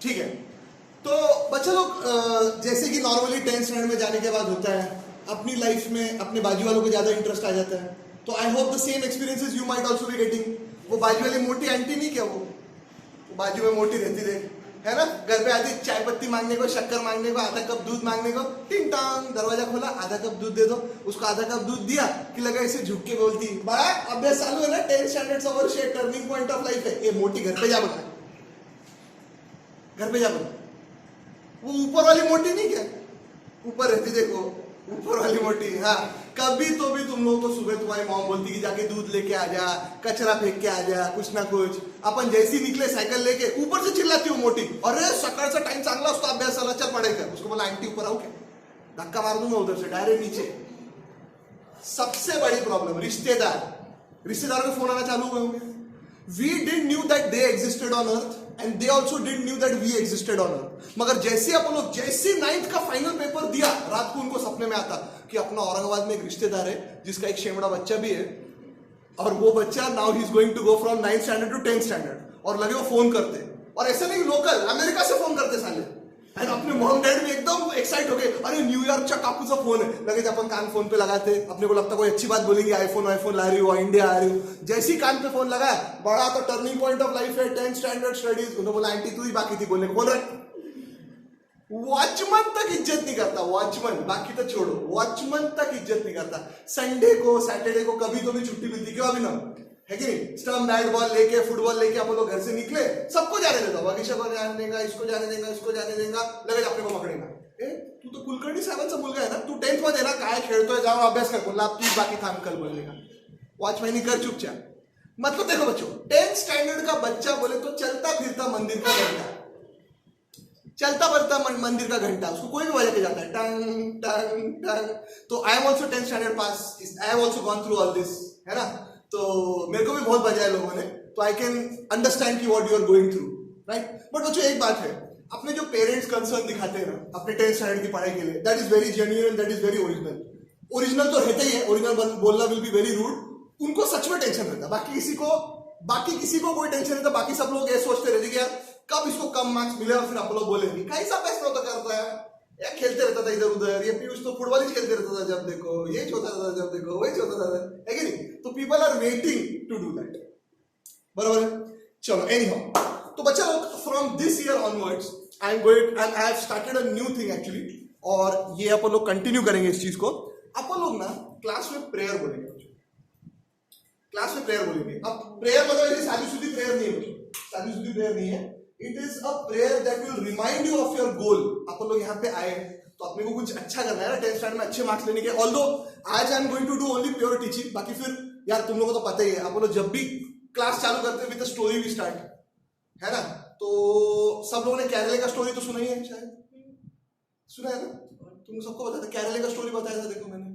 ठीक है। तो बच्चे लोग जैसे कि नॉर्मली 10th स्टैंडर्ड में जाने के बाद होता है, अपनी लाइफ में अपने बाजू वालों को ज्यादा इंटरेस्ट आ जाता है। तो I hope the same experiences you might also be getting. वो बाजू वाली मोटी आंटी नहीं क्या, वो बाजू में मोटी रहती देख, है ना, घर पे आती चाय पत्ती मांगने को, शक्कर मांगने को, आधा कप दूध मांगने को, टिंग टांग दरवाजा खोला, आधा कप दूध दे दो, उसको आधा कप दूध दिया कि लगा इसे झुक के बोलती, बड़ा अभ्यास चालू है ना, 10th standard over share turning point of life है। ये मोटी घर पे जा बना, घर पे जा बना। वो ऊपर वाली मोटी नहीं क्या, ऊपर रहती देखो, ऊपर वाली मोटी। हाँ, कभी तो भी तुम लोगों को सुबह तुम्हारी मॉम बोलती कि जाके दूध लेके आ जा, कचरा फेंक के आ जा, कुछ ना कुछ। अपन जैसी निकले साइकिल लेके, ऊपर से चिल्लाती हो मोटी, अरे सकाळचा टाइम चांगला उसको अभ्यास चला, चल पढ़ेगा। उसको बोला आंटी ऊपर आओ क्या, धक्का मार दूंगा उधर से डायरेक्ट नीचे। सबसे बड़ी प्रॉब्लम रिश्तेदार, रिश्तेदारों के फोन आना चालू हुए होंगे। We didn't knew that they existed on earth and they also didn't knew that we existed on earth। मगर जैसे अपन लोग जैसे 9th का फाइनल पेपर दिया, रात को उनको सपने में आता कि अपना औरंगाबाद में एक रिश्तेदार है जिसका एक शेमड़ा बच्चा भी है, और वो बच्चा now he is going to go from 9th standard to 10th standard, और लगे वो फोन करते, और ऐसे नहीं लोकल अमेरिका से फोन करते साले। एंड अपने मॉम डैड भी एकदम एक्साइट हो गए, अरे न्यूयॉर्कचा काकूचा फोन है, लगे अपन कान फोन पे लगाते, अपने को लगता कोई अच्छी बात बोलेंगे, आईफोन वाईफोन ला रही हो, इंडिया आ रही हो। जैसी कान पे फोन लगाया, बड़ा तो टर्निंग पॉइंट ऑफ लाइफ है 10th स्टैंडर्ड स्टडीज। उन्होंने बोला आंटी तू ही बाकी थी बोलने को, बोल रहे वॉचमैन तक इज्जत नहीं करता, वॉचमैन बाकी तो छोड़ो, वॉचमैन तक इज्जत नहीं करता। संडे को सैटरडे को कभी तो भी छुट्टी मिलती, क्यों अभी ना है कि नहीं, स्टंप बैट बॉल लेके फुटबॉल लेके अपन लोग घर से निकले, सबको जाने देता, बगीचा को जाने देगा, इसको जाने देगा, इसको जाने देगा, लगेच अपने को पकड़ेगा। ए तू तो कुलकर्णी साहेबांचा मुलगा आहे ना, तू 10th मध्ये ना, काय खेळतोय, जाऊन अभ्यास कर, बोलला तू बाकी काम कर बोलेगा, वॉचमैनी कर चुपचाप। मतलब देखो बच्चों, 10th स्टैंडर्ड का बच्चा बोले तो चलता फिरता मंदिर का घंटा, चलता फिरता मंदिर का घंटा, उसको कोई भी बजा के जाता है, टंग टंग टंग। तो I am also 10th standard pass, I have also gone through all this, है ना, तो मेरे को भी बहुत बजाया लोगों ने, तो आई कैन अंडरस्टैंड की what you are going through, right. But बच्चों एक बात है, अपने जो पेरेंट्स कंसर्न दिखाते हैं ना अपने 10th स्टैंडर्ड की पढ़ाई के लिए, that is very genuine, that is very original. Original तो रहता ही है, ओरिजिनल बोलना विल बी वेरी रूड, उनको सच में टेंशन रहता, बाकी किसी को कोई टेंशन नहीं था। बाकी सब लोग ये सोचते रहते कि यार कब इसको कम मार्क्स मिले और फिर आप लोग बोलेंगे कैसा अभ्यास नव्हता करता है, या खेलते रहता था इधर उधर, ये पीयूष तो फुटबॉल ही खेलते रहता था, जब देखो ये होता था, जब देखो वही होता था, है कि नहीं। तो people are waiting to do that, बराबर है। चलो एनी हाउ, तो बच्चा लोग from this year onwards I am going and I have started a new thing actually, और ये अपन लोग कंटिन्यू करेंगे इस चीज को। अपन लोग ना क्लास में प्रेयर बोलेंगे, क्लास में प्रेयर बोलेंगे। अब प्रेयर मतलब ऐसी सादी प्रेयर नहीं है, सादी प्रेयर नहीं है, it is a prayer that will remind you of your goal. अपन लोग यहाँ पे आए तो अपने को कुछ अच्छा करना है ना, 10th स्टैंडर्ड में अच्छे मार्क्स लेने के। ऑल्दो आज I am going to do only pure teaching, बाकी फिर यार तुम लोगों को तो पता ही है, अपन लोग जब भी क्लास चालू करते हैं with the story we start, है ना। तो सब लोगों ने केरले का स्टोरी तो सुना ही है, शायद सुना है ना, तुम सबको पता था केरले का स्टोरी बताया था, देखो मैंने,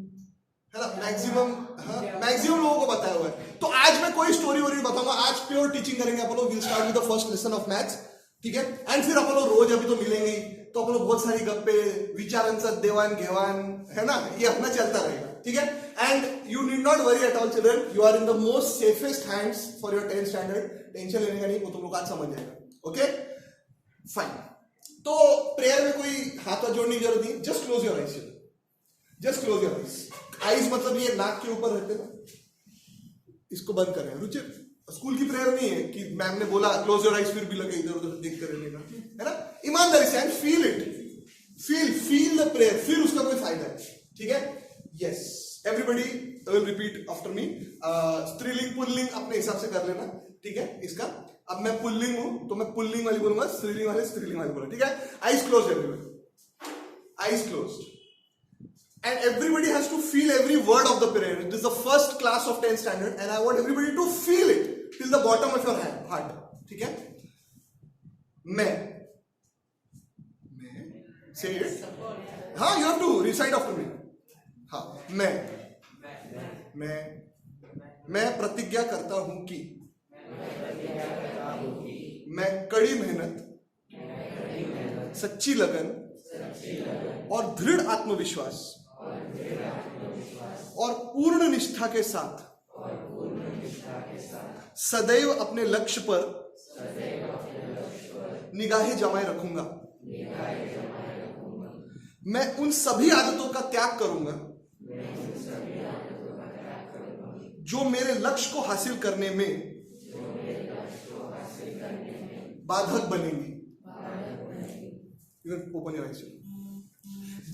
है ना, मैक्सिमम लोगों को बताया हुआ है। तो आज मैं कोई स्टोरी वोरी बताऊंगा, आज प्योर टीचिंग करेंगे अपन लोग। Will start with the first lesson of maths, ठीक है। एंड फिर अपन लोग रोज अभी तो मिलेंगे, तो अपन लोग बहुत सारी गप्पे, विचारांचा देवान घेवान, है ना, ये अपना चलता रहेगा, ठीक है। And you need not worry at all children, you are in the most safest hands for your 10th standard. Tension लेने का नहीं, वो तुम लोग आज समझ जाएगा, ओके फाइन। तो प्रेयर में कोई हाथ वाथ जोड़ने की जरूरत नहीं, just close your eyes, just close your eyes. Eyes मतलब ये नाक के ऊपर रहते ना, इसको बंद करें। रुचिर स्कूल की प्रेयर नहीं है कि मैम ने बोला क्लोज योर आइज, फिर भी लगे इधर उधर देखते रहने का, है ना। ईमानदारी से and feel it, feel the prayer, फिर उसका कोई फायदा है, ठीक है। Yes, everybody will repeat after me. स्त्रीलिंग पुल्लिंग अपने हिसाब से कर लेना, ठीक है। इसका अब मैं पुल्लिंग हूं तो मैं पुल्लिंग वाली बोलूंगा, स्त्रीलिंग वाले स्त्रीलिंग वाली बोलूंगा, ठीक है। Eyes close everyone, eyes closed, and everybody has to feel every word of the prayer. It is the first class of 10th standard and I want everybody to feel it till the bottom of your heart, ठीक है। मैं say it, हाँ, you have to recite after me। हाँ, मैं प्रतिज्ञा करता हूं कि मैं कड़ी मेहनत, सच्ची लगन और दृढ़ आत्मविश्वास और पूर्ण निष्ठा के साथ सदैव अपने लक्ष्य पर निगाहें जमाए रखूंगा। मैं उन सभी आदतों का त्याग करूंगा जो मेरे लक्ष्य को हासिल करने में बाधक बनेंगी। Open your eyes.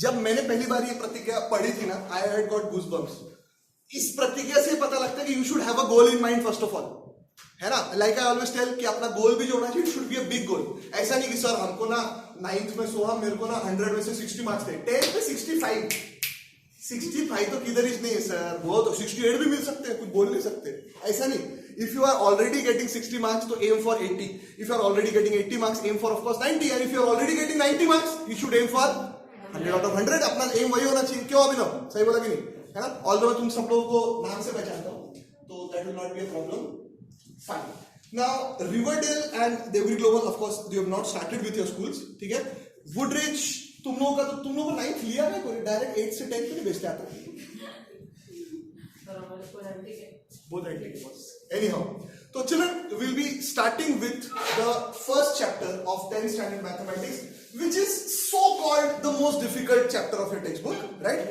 जब मैंने पहली बार ये प्रतिज्ञा पढ़ी थी ना, आई हैड गॉट गूज़बम्प्स। इस प्रतिज्ञा से पता लगता है कि you should have a goal in mind first of all, है ना। लाइक आई ऑलवेज टेल कि अपना गोल भी जो होना चाहिए, should be a big goal. ऐसा नहीं कि सर हमको ना 9th में सोहम मेरे को ना 100 में से 60 मार्क्स थे, 10th में 65 तो किधर ही नहीं है सर, वो तो 68 भी मिल सकते हैं, कुछ बोल नहीं सकते, ऐसा नहीं। If you are already getting 60 marks तो aim for 80, if you are already getting 80 marks aim for of course 90, and if you are already getting 90 marks you should aim for 100 out of 100। अपना M वही होना चाहिए। क्यों अभिनव, सही बोला कि नहीं, है ना। ऑल्दो मैं तुम सब लोगों को नाम से पहचानता हूं, तो that will not be a problem. Fine. Now Riverdale and Devgiri Global, of course you have not started with your schools, ठीक है। वुडरिज तुम लोगों को 9th लिया है, कोई डायरेक्ट 8 से 10 पे भेजते आता है, बहुत एंटी के पास। एनीहाउ, तो children will be starting with the first chapter of 10th standard mathematics, which is so called the most difficult chapter of your textbook, right?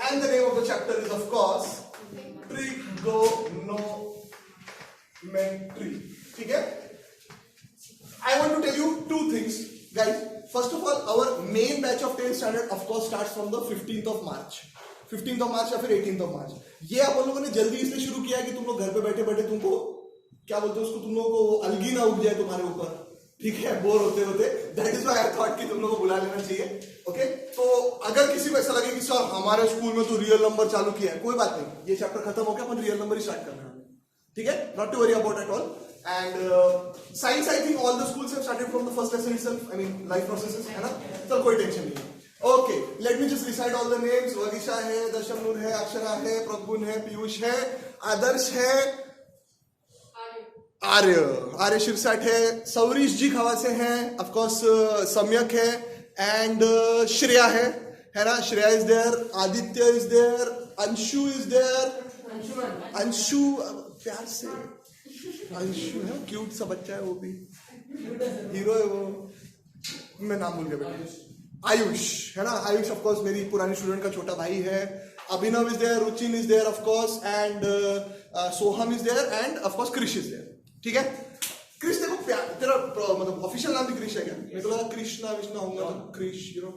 And the name of the chapter is of course trigonometry. ठीक है? I want to tell you two things, guys. First of all, our main batch of 10th standard of course starts from the 15th of March. 15th of March या फिर 18th of March. ये आप लोगों ने जल्दी इसलिए शुरू किया है कि तुम लोग घर पे बैठे बैठे तुमको क्या बोलते हो उसको, तुम लोगों को अलगी ना उग जाए तुम्हारे ऊपर, ठीक है, बोर होते होते। That is why I thought कि तुम लोगों को बुला लेना चाहिए। ओके, तो अगर किसी को ऐसा लगे कि सर हमारे स्कूल में तो रियल नंबर चालू किया है, कोई बात नहीं, ये चैप्टर खत्म हो गया, अपन रियल नंबर ही स्टार्ट करना है, ठीक है। Not to worry about at all. And science I think all the schools have started from the first lesson itself, I mean life processes, है ना, तो कोई टेंशन नहीं है। Okay, let me just recite all the names. Vagisha है, दशमनूर है, अक्षरा है, प्रभुन है, पीयूष है, आदर्श है, आर्य शिरसाट है, सौरीश जी खवासे हैं, ऑफ कोर्स सम्यक है, एंड श्रेया है ना, Shreya is there, Aditya is there, Anshu is there, Anshu प्यार से अंशु है, क्यूट सा बच्चा है, वो भी हीरो है वो, मैं नाम भूल गया बेटा, आयुष है ना, आयुष ऑफ कोर्स मेरी पुरानी स्टूडेंट का छोटा भाई है, Abhinav is there, Ruchin is there of course, and Soham is there, and of course Krish is there, ठीक है। क्रिश देखो तेरा मतलब ऑफिशियल नाम भी क्रिश है क्या? मेरे को लगा कृष्णा विष्णा होगा तो Krish, you know,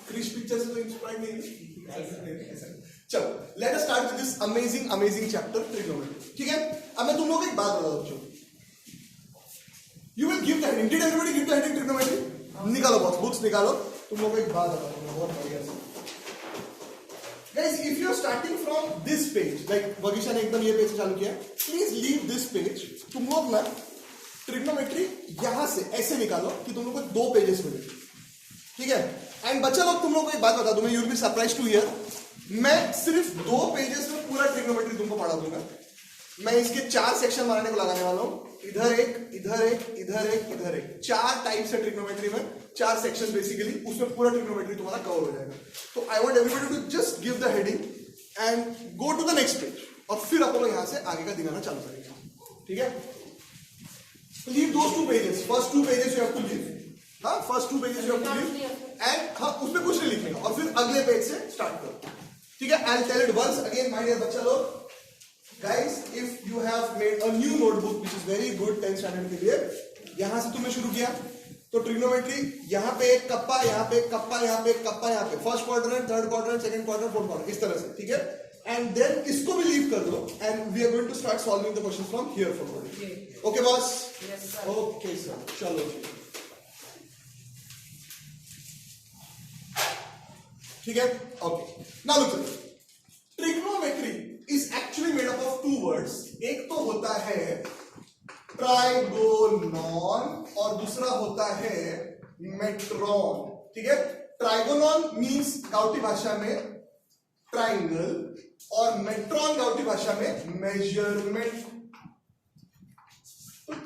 Krish picture से तो इंस्पायर्ड नहीं है। चलो let us start with this amazing chapter trigonometry, ठीक है। अब मैं तुम लोगों को एक बात बताता हूं, you will give the heading, did everybody give the heading trigonometry? निकालो बॉक्स, बुक्स निकालो, तुम लोगों को एक बात बताता हूं बहुत बढ़िया से। Guys, if you are starting from this page, like वगिशा ने एकदम ये पेज चालू किया, please leave this page। तुम लोग ना ट्रिग्नोमेट्री यहां से ऐसे निकालो कि तुम लोग को 2 पेजेस मिले, ठीक है। एंड बच्चा लोग तुम लोग को एक बात बता दूं, मैं, you will be surprise to hear, मैं सिर्फ 2 पेजेस में पूरा ट्रिग्नोमेट्री तुमको पढ़ा दूंगा। मैं इसके 4 सेक्शन बनाने को लगाने वाला हूं, इधर एक, इधर एक, इधर एक, इधर एक, 4 टाइप्स है ट्रिग्नोमेट्री में, 4 सेक्शन बेसिकली, उसमें पूरा ट्रिग्नोमेट्री तुम्हारा कवर हो जाएगा। तो I want everybody to just give the heading and go to the next page, और फिर अपन लोग यहां से आगे का दिखाना चालू करेंगे, ठीक है। Leave those 2 pages, first 2 pages you have to leave, हाँ, first 2 pages you have to leave, and हाँ उसमें कुछ नहीं लिखने का, और फिर अगले पेज से स्टार्ट करो, ठीक है। I will tell it once again my dear बच्चा लोग, guys, if you have made a new notebook which is very good 10th standard के लिए, यहां से तुमने शुरू किया तो ट्रिग्नोमेट्री यहाँ पे एक कप्पा, यहाँ पे एक कप्पा, यहाँ पे एक कप्पा, यहाँ पे first quadrant, third quadrant, second quadrant, fourth quadrant, इस तरह से, ठीक है। एंड देन इसको भी लीव कर दो, and we are going to start solving the questions from here forward. Okay boss? Okay sir, चलो ठीक है। Okay, now look, trigonometry is actually made up of 2 words। एक तो होता है ट्राइगोनॉन और दूसरा होता है मेट्रॉन, ठीक है। ट्राइगोनॉन मींस गाउटी भाषा में ट्राइंगल, और मेट्रॉन गाउटी भाषा में measurement.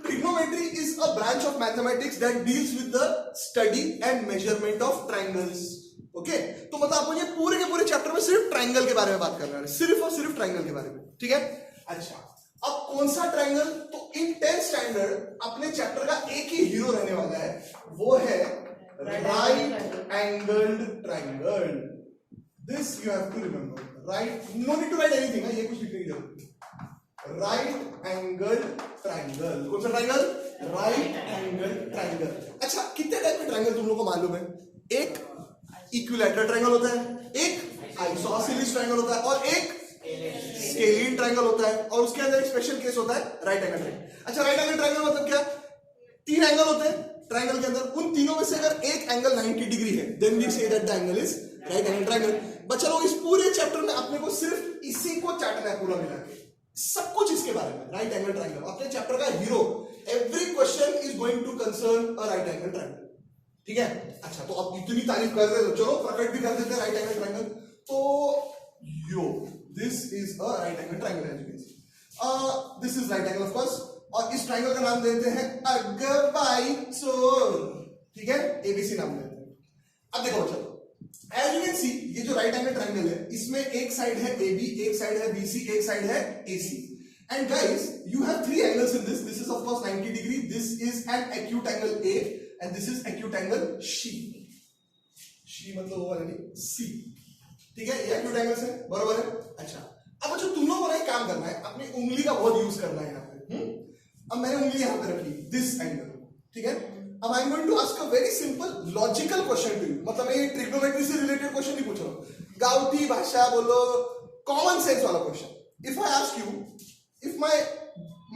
Trigonometry is a branch of mathematics that deals with the study and measurement of triangles, okay. तो मतलब अपन ये पूरे के पूरे चैप्टर में सिर्फ ट्राइंगल के बारे में बात कर रहे हैं, सिर्फ और सिर्फ ट्राइंगल के बारे में, ठीक है। अच्छा, अब कौन सा ट्रायंगल? तो इन 10th स्टैंडर्ड अपने चैप्टर का एक ही हीरो रहने वाला है, वो है right angled triangle. This you have to remember. Right, no need to write anything, ये कुछ लिखने की जरूरत नहीं. Right angled triangle. कौन सा ट्रायंगल? Right angled triangle. अच्छा, कितने टाइप के ट्रायंगल तुम लोग को मालूम है? एक इक्विलैटरल ट्रायंगल होता है, एक आइसोसेलेस ट्रायंगल होता है, और एक स्केलिन ट्रायंगल होता है, और उसके अंदर एक स्पेशल केस होता है राइट एंगल ट्रायंगल. अच्छा, राइट एंगल ट्रायंगल मतलब क्या? 3 एंगल होते हैं ट्रायंगल के अंदर, उन तीनों में से अगर एक एंगल 90 डिग्री है, then we say that the angle is right angle triangle. बच्चा लोग, इस पूरे चैप्टर में अपने को सिर्फ इसी को चाटना है, पूरा मिला के सब कुछ इसके बारे में. राइट एंगल ट्रायंगल अपने चैप्टर का hero. Every question is going to concern a right angle triangle. ठीक है. अच्छा, तो अब इतनी तारीफ कर रहे हो, चलो प्रकट भी कर देते हैं राइट एंगल ट्रायंगल. तो yo this is a right angle triangle, as you can see. This is right angle of course, और इस ट्रायंगल का नाम देते हैं अगबाइसोर. ठीक है, एबीसी नाम देते हैं. अब देखो बच्चों, एज यू कैन सी, ये जो राइट एंगल ट्रायंगल है, इसमें एक साइड है AB, एक साइड है BC, एक साइड है AC. And guys, you have 3 angles in this. This is of course 90 degree. This is an acute angle A and this is acute angle C. C मतलब वो वाला नहीं, C. ठीक है, ये एक्यूट एंगल्स है, बराबर है. अच्छा, अब जो तुम लोगों को एक काम करना है, अपनी उंगली का बहुत यूज करना है यहाँ पे. अब मैंने उंगली यहाँ पे रखी, दिस एंगल. ठीक है. अब I am going to ask a very simple logical question to you. मतलब मैं ट्रिग्नोमेट्री से रिलेटेड क्वेश्चन नहीं पूछ रहा हूँ, गाउटी भाषा बोलो, कॉमन सेंस वाला question. If I ask you, if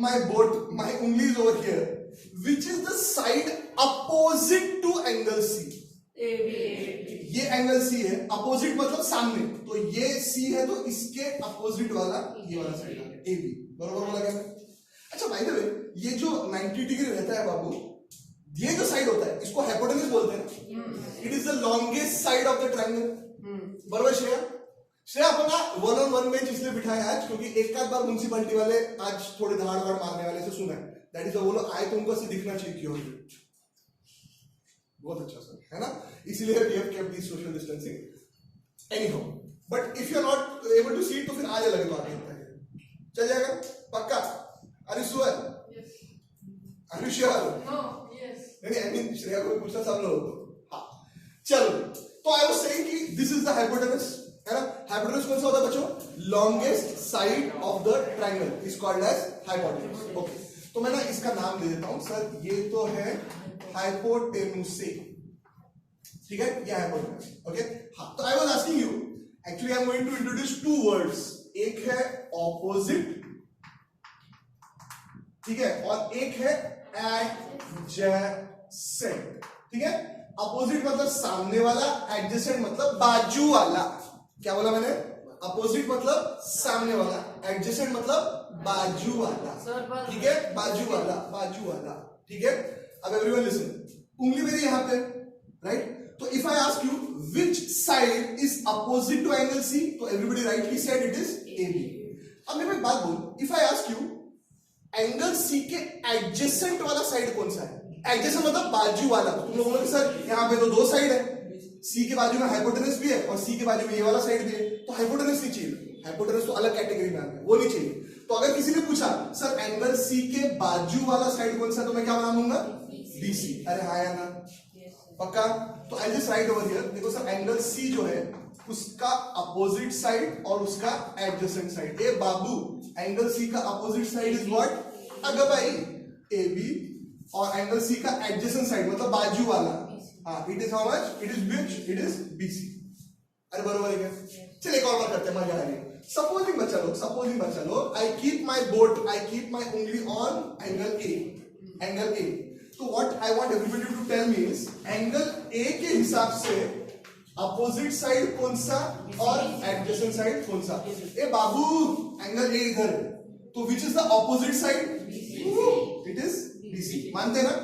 my boat, my ungli is over here, which is the side opposite to angle C? ये एंगल C है, अपोजिट मतलब सामने, तो ये C है, तो इसके अपोजिट वाला ये वाला साइड है AB. बरोबर बोला क्या? अच्छा, बाय द वे, ये जो 90 डिग्री रहता है बाबू, ये जो साइड होता है, इसको हाइपोटेनस बोलते हैं. It is the longest side of the triangle. बरोबर श्रेया? श्रेया अपन 1-on-1 बेंच इसलिए बिठाया आज, क्योंकि एक बार म्युनिसिपैलिटी वाले आज थोड़े धाड़ वाड़ मारने वाले से सुना है. दैट इज वो लोग आए तो उनको से दिखना चाहिए क्यों. बहुत अच्छा सर, है ना? इसलिए we have kept this social distancing. Anyhow, but if you are not able to see, तो फिर आज लगेगा आगे. चल जाएगा पक्का? Are you sure? Yes. Are you sure? No. Yes. नहीं, आई मीन श्रेया को पूछना सब लोग. हाँ, चलो. तो आई वाज सेइंग कि दिस इज द हाइपोटेनस, है ना? हाइपोटेनस कौन सा होता है बच्चों? Longest side of the triangle is called as hypotenuse. Okay, तो मैं ना इसका नाम दे देता हूं सर. ये तो है हाइपोटेनुसे. ठीक है, ये हाइपोटेनस. ओके. हाँ, तो I was asking you, actually I am going to introduce 2 words. एक है ऑपोजिट, ठीक है, और एक है एडजेसेंट. ठीक है. अपोजिट मतलब सामने वाला, एडजेसेंट मतलब बाजू वाला. क्या बोला मैंने? अपोजिट मतलब सामने वाला, एडजेसेंट मतलब बाजू वाला. ठीक है, बाजू वाला, बाजू वाला. ठीक है. अब एवरीवन लिसन, उंगली मेरी यहां पे, राइट? तो if I ask you which side is opposite to angle C, तो everybody rightly said it is AB. अब मैं एक बात बोलूं, if I ask you angle C के एडजेसेंट वाला साइड कौन सा है? एडजेसेंट मतलब बाजू वाला. तुम लोग बोलोगे सर यहाँ पे तो 2 साइड है, C के बाजू में हाइपोटेनस भी है और C के बाजू में ये वाला साइड भी है, तो हाइपोटेनस नहीं चाहिए. हाइपोटेनस तो अलग कैटेगरी में आता है, वो नहीं चाहिए. तो अगर किसी ने पूछा सर एंगल C के बाजू वाला साइड कौन सा, तो मैं क्या बनाऊंगा? BC. अरे हाँ या ना? पक्का? तो I just right over here. देखो सर, एंगल C जो है उसका अपोजिट साइड और उसका एडजेसेंट साइड. ए बाबू, एंगल C का अपोजिट साइड इज व्हाट? अगर भाई AB, और एंगल C का एडजेसेंट साइड मतलब बाजू वाला, हाँ, it is how much? It is which? It is BC. अरे बरोबर है क्या? चलिए एक और बार करते हैं, मजा आ रही है. सपोजिंग बच्चा लोग, I keep my boat, I keep my उंगली on angle A. Angle A. तो what I want everybody to tell me is, angle A के हिसाब से अपोजिट साइड कौन सा और एडजेसेंट साइड कौन सा? ए बाबू, एंगल A इधर है, तो विच is the opposite side? It is BC. मानते ना?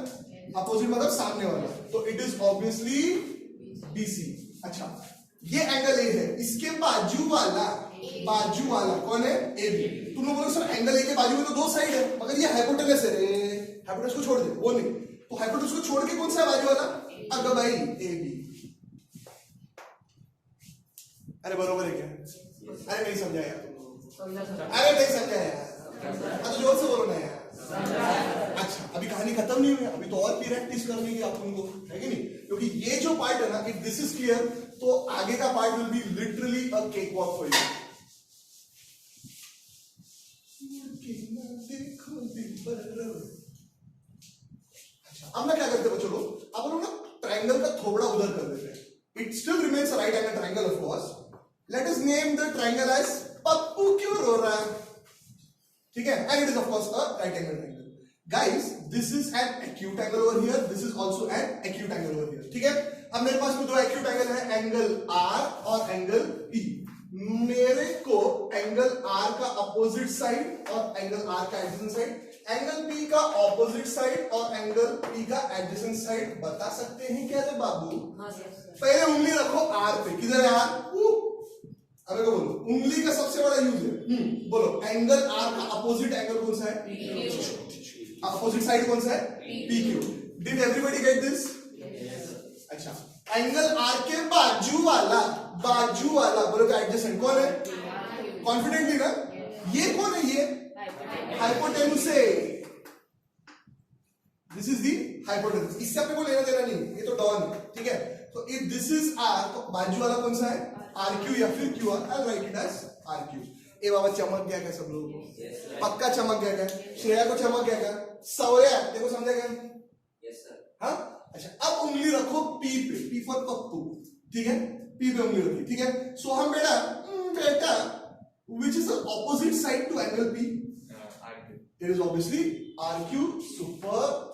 अपोजिट मतलब सामने वाला, तो इट इज ऑब्वियसली BC. अच्छा, ये एंगल A है, इसके बाजू वाला कौन है? AB. तुम लोग बोलो सर एंगल A के बाजू में तो 2 साइड है, मगर ये हाइपोटेनस है. हाइपोटेनस को छोड़ दे, वो नहीं. तो हाइपोटेनस को छोड़ के कौन सा है बाजू वाला? अगर भाई AB. अरे बरोबर है क्या? अरे नहीं समझा यार, अरे नहीं समझा यार. तो जोर से बोलो ना यार। अच्छा, अभी कहानी खत्म नहीं हुई, अभी तो और प्रैक्टिस करनी है अपन को, है कि नहीं? क्योंकि ये जो पार्ट है ना, इफ दिस इज क्लियर, तो आगे का part will be literally a cake walk for you. अब मैं क्या करते हैं बच्चों लोग, अब लोग ना ट्रायंगल का थोबड़ा उधर कर देते हैं। It still remains a right angle triangle of course. Let us name the triangle as Pappu क्यों रो रहा है, ठीक है? And it is of course a right angle triangle. Guys, this is an acute angle over here, this is also an acute angle over here, ठीक है? अब मेरे पास में दो एक्यूट एंगल है, एंगल आर और एंगल पी। मेरे को एंगल आर का अपोजिट साइड और एंगल आर का एडजेसेंट साइड, एंगल पी का ऑपोजिट साइड और एंगल पी का एडजेसेंट साइड बता सकते हैं क्या रे बाबू? हाँ सर। पहले उंगली रखो आर पे, किधर है आर? अबे को बोलो, उंगली का सबसे बड़ा यूज है। बोलो, एंगल आर का अपोजिट एंगल कौन सा है? अपोजिट साइड कौन सा है? P Q. Did everybody get this? अच्छा, एंगल आर के बाजू वाला बोलो तो एडजेसेंट कौन है? कॉन्फिडेंटली ना, ये कौन है? ये hypotenuse. This is the hypotenuse, इससे अपने को लेना देना नहीं, ये तो डॉन है, ठीक है? तो इफ दिस इज आर, तो बाजू वाला कौन सा है? आर क्यू या फिर Q R. I write it as R Q. ए बाबा, चमक गया क्या सब लोगों को? पक्का चमक गया क्या? श्रेया को चमक गया क्या? सौर्या देखो समझा क्या? Yes sir. हाँ, अच्छा, अब उंगली रखो पी पे, पी फॉर पप्पू, ठीक है? पी पे उंगली रखी, ठीक है? सो हम बेटा which is the opposite side to angle P? RQ. It is obviously RQ. Super.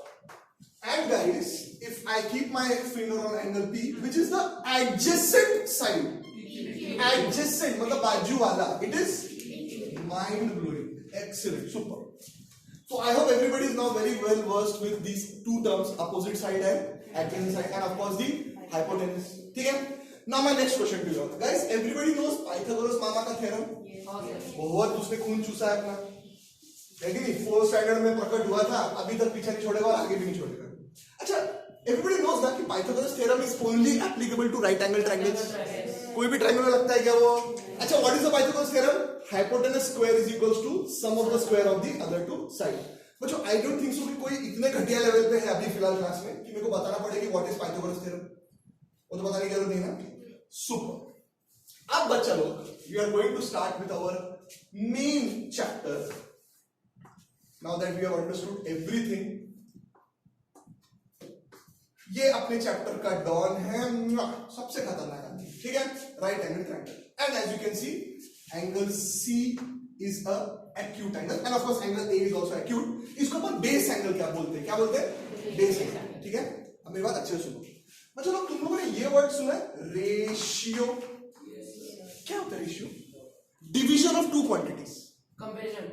And guys, if I keep my finger on angle P, which is the adjacent side, adjacent मतलब बाजू वाला, it is mind blowing. Excellent. Super. So I hope everybody is now very well versed with these two terms, opposite side and adjacent side, and of course the hypotenuse. ठीक है? Now my next question to you guys. Everybody knows Pythagoras मामा का theorem. बहुत उसने खून चूसा है अपना, है कि नहीं? 4th स्टैंडर्ड में प्रकट हुआ था, अभी तक पीछे नहीं छोड़ेगा और आगे भी नहीं छोड़ेगा। अच्छा, एवरीबॉडी नोस दैट कि Pythagoras theorem is only applicable to right angle triangles. कोई भी ट्रायंगल में लगता है क्या वो? अच्छा, what is the Pythagoras theorem? Hypotenuse square is equals to sum of the square of the other two side. बच्चों, आई डोंट थिंक सो कि कोई इतने घटिया लेवल पे है अभी फिलहाल क्लास में कि मेरे को बताना पड़ेगा कि व्हाट इज पाइथागोरस थ्योरम। वो तो बताने की जरूरत नहीं ना। सुपर। अब बच्चा लोग, we are going to start with our main chapter. Now that we have understood everything, ये अपने चैप्टर का डॉन है, सबसे खतरनाक आदमी, ठीक है? Right angle triangle. And as you can see, angle C is a acute angle, and of course angle A is also acute. इसको अपन बेस एंगल क्या बोलते हैं? क्या बोलते हैं? बेस एंगल, ठीक है? अब मेरी बात अच्छे से सुनो। मतलब तुम लोगों ने ये वर्ड सुना है, रेशियो? क्या होता है ratio? Division of two quantities, comparison.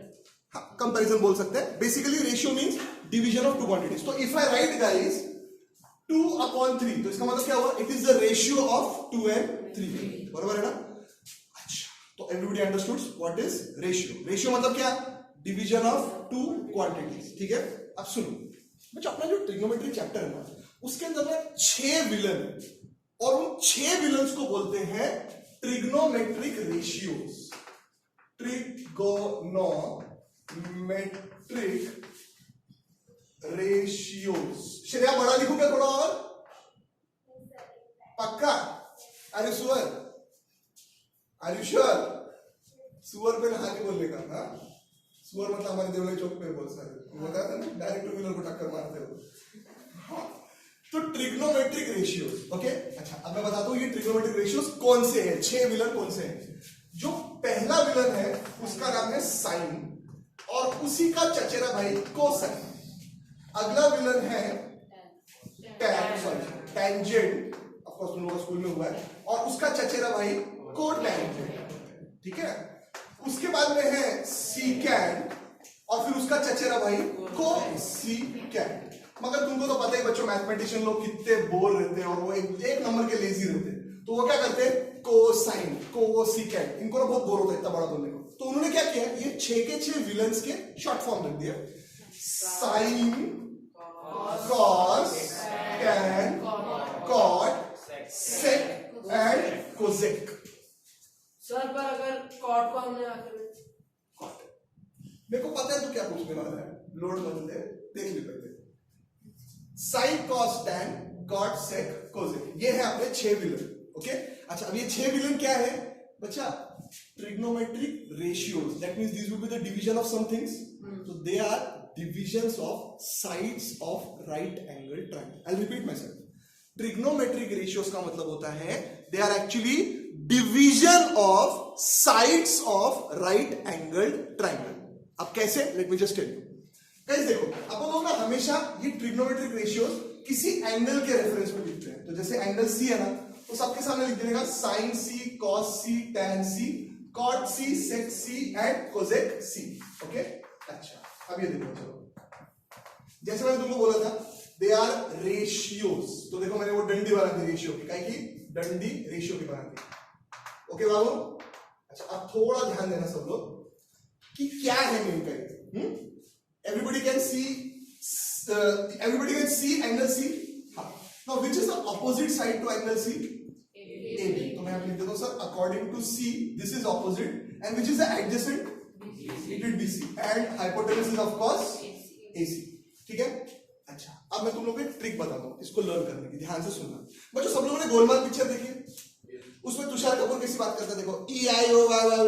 हाँ, कंपैरिजन बोल सकते हैं। Basically ratio means division of two quantities. तो इफ आई राइट गाइस 2/3, तो इसका मतलब क्या हुआ? It is the ratio of 2 and 3, बराबर है ना? अच्छा, तो everybody understood what is ratio? Ratio मतलब क्या? डिवीजन ऑफ टू क्वांटिटीज, ठीक है? अब सुनो बच्चों, अपना जो ट्रिग्नोमेट्री चैप्टर है ना, उसके अंदर ना 6 विलन है, और उन 6 विलन्स को बोलते हैं trigonometric ratios. Trigonometric ratios. Shreya, बड़ा लिखूं क्या थोड़ा और? पक्का? अरे सुअर, आर यू श्योर? सुअर पे नहा के बोलने का? हाँ, सुअर मतलब हमारे देवले चौक पे बहुत सारे बताया था ना, डायरेक्ट टू व्हीलर को टक्कर मारते हो। हाँ, तो ट्रिग्नोमेट्रिक रेशियोज, ओके? अच्छा, अब मैं बताता हूं ये ट्रिग्नोमेट्रिक रेशियोज कौन से हैं, 6 विलन कौन से हैं। जो पहला विलन है उसका नाम है साइन, और उसी का चचेरा भाई कोसाइन। अगला विलन है टैंजेंट, ऑफ कोर्स तुम लोगों का स्कूल में हुआ है, और उसका चचेरा भाई कोटैंजेंट, ठीक है? उसके बाद में है सीकैंट, और फिर उसका चचेरा भाई कोसीकैंट। मगर तुमको तो पता ही बच्चों, मैथमेटिशियन लोग कितने बोर रहते हैं और वो एक नंबर के लेजी रहते हैं, तो वो क्या करते हैं? कोसाइन, कोसीकैंट, इनको ना बहुत बोर होता है इतना बड़ा बोलने को। तो उन्होंने क्या किया? ये 6 के 6 विलन्स के शॉर्ट फॉर्म रख दिया, sine, cos, tan, cot, sec and cosec. Sir, पर अगर कॉट को हमने आखिर में मेरे को पता है तू क्या पूछने वाला है, लोड मत ले, देख ले पहले। Sine cos tan cot sec cosec, ये है अपने 6 विलन। ओके, अच्छा अब ये 6 विलन क्या है बच्चा? Trigonometric ratios, that means this will be the division of some things, so they are divisions of sides of right angle triangle. I'll repeat myself. Trigonometric ratios का मतलब होता है they are actually division of sides of right angled triangle. अब कैसे? Let me just tell you. Guys देखो, अपन लोग ना हमेशा ये trigonometric ratios किसी एंगल के रेफरेंस में लिखते हैं। तो जैसे एंगल C है ना, तो सबके सामने लिख देगा sin C, cos C, tan C, cot C, sec C and cosec C. Okay, अच्छा अब ये देखो, चलो जैसे मैंने तुमको बोला था दे आर रेशियोज, तो देखो मैंने वो डंडी बना दी रेशियो की, काहे की? डंडी रेशियो की बना दी। ओके बाबू, अच्छा अब थोड़ा ध्यान देना सब लोग कि क्या है मेन का। Everybody can see angle C. हाँ, now which is the opposite side to angle C? AB। तो मैं यहाँ लिख देता हूँ sir, according to C this is opposite and which is the adjacent? It will be BC and hypotenuse is of course AC। ठीक है, अच्छा अब मैं तुम लोगों को एक ट्रिक बताता हूँ इसको लर्न करने की, ध्यान से सुनना। बच्चों सब लोगों ने गोलमाल पिक्चर देखी, उसमें तुषार कपूर कैसी बात करता है, देखो EIO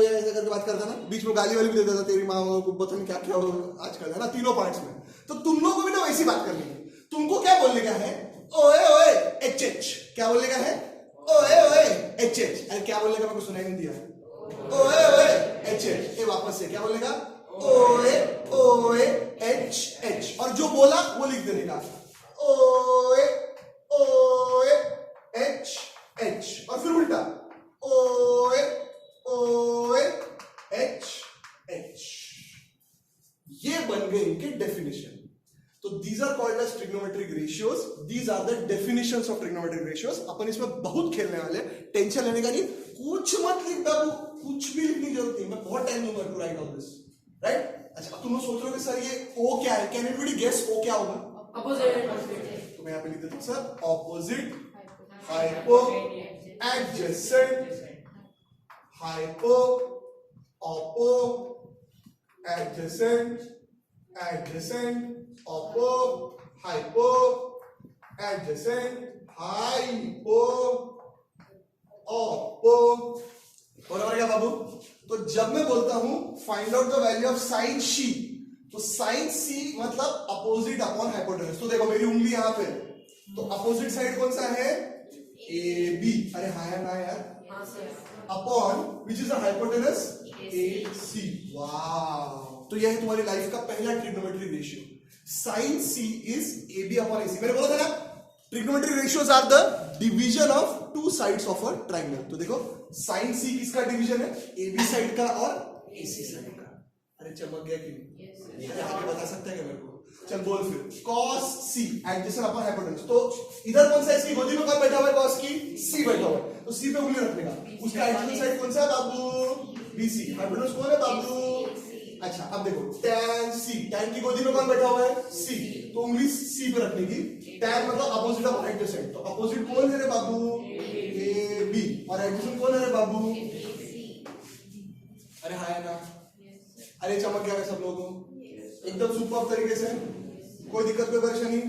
ऐसे करके बात करता ना, बीच में गाली वाली भी देता था, तेरी माँ को पता नहीं क्या क्या आजकल है ना, तीनों पार्ट्स में। तो तुम लोगों को भी ना वैसी बात करनी है। तुमको क्या बोलने का है? ओए ओए HH। क्या बोलने का है? ओए ओए HH। अरे क्या बोलने का, मेरे को सुनाई नहीं दिया। ओए ओए HH। ये वापस से क्या बोलने का? ओए ओए HH। और जो बोला वो लिख देने का, ओए ओए HH। और फिर उल्टा, ओए ओए HH। ये बन गए इनके डेफिनेशन। तो these are called as trigonometric ratios. These are the definitions of trigonometric ratios. अपन इसमें बहुत खेलने वाले, टेंशन लेने का नहीं, कुछ मत लिख बाबू, कुछ भी लिखने की जरूरत नहीं, मैं बहुत टाइम लूंगा to write all this, right? अच्छा अब तुम लोग सोच रहे हो कि सर ये O क्या है? कैन एनीबॉडी गेस O क्या होगा? अपोजिट। तो मैं यहाँ पे लिख देता हूँ sir, opposite, hypo, adjacent, hypo, Oppo, adjacent, adjacent, Oppo, hypo, adjacent, hypo, Oppo. और क्या बाबू? तो जब मैं बोलता हूं find out the value of sine C, तो साइन C मतलब अपोजिट अपॉन हाइपोटेनस। तो देखो मेरी उंगली यहां पे, तो अपोजिट साइड कौन सा है? AB। अरे हाँ या ना यार? Upon which is the hypotenuse? AC। वाह, तो यह है तुम्हारी लाइफ का पहला trigonometric ratio. Sine C is AB upon AC। मैंने बोला था ना, trigonometric ratios are the division of two sides of a triangle. तो देखो साइन C किसका डिवीजन है? AB साइड का और AC साइड का। अरे चमक गया कि नहीं? ये आगे बता सकता है क्या मेरे को? चल बोल फिर। cos C adjacent upon hypotenuse. तो इधर कौन सा है? इसकी गोदी में कौन बैठा हुआ है? cos की C बैठा हुआ है, तो C पे उंगली रखने का। उसका एडजेसेंट साइड कौन सा है बाबू? BC। हाइपोटेनस कौन है बाबू? अच्छा अब देखो tan C, tan की गोदी में कौन बैठा हुआ है? C, तो उंगली C पे रखने की। tan मतलब अपोजिट ऑफ एडजेसेंट, तो अपोजिट कौन है रे बाबू? AB। और एडजेसेंट कौन है रे बाबू? अरे हाँ है ना? अरे चमक गया सब लोगों को एकदम सुपर तरीके से, कोई दिक्कत कोई परेशानी?